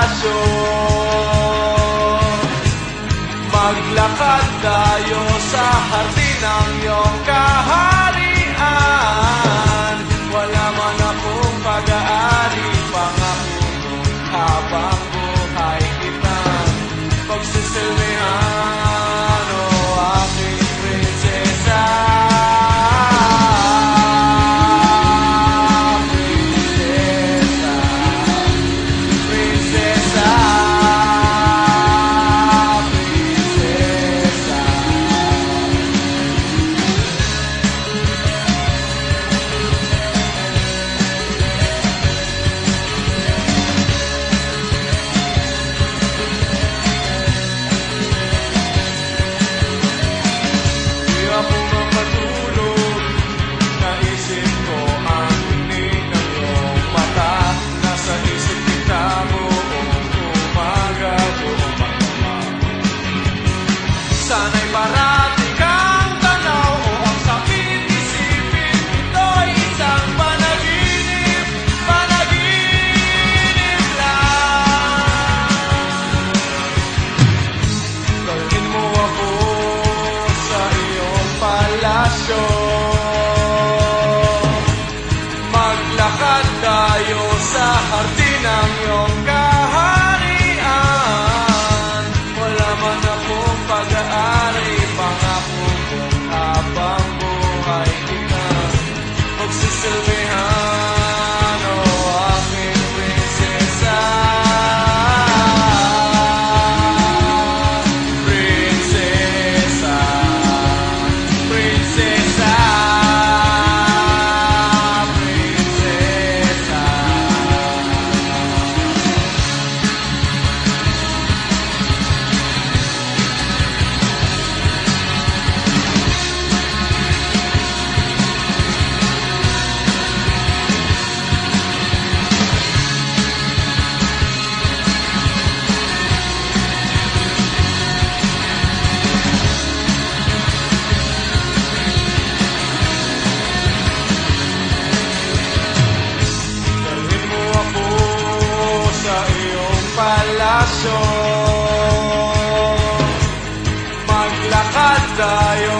palasyo. Maglakad tayo sa hardin ng iyong kaharian. Wala man akong pag-aari, pangako mo habang buhay kita pagsisilbihan, o aking prinsesa. Sana'y parati kang tanaw, o ang sakit isipin, ito'y isang panaginip, panaginip lang. Dalhin mo ako sa iyong palasyo. Maglakad tayo sa hardin ng iyong kaharian. Wala man akong pag-aari, pangako kong habang buhay kita magsisilbihan, o aking prinsesa. Prinsesa, prinsesa, prinsesa. Dalhin mo ako sa iyong palasyo. Maglakad tayo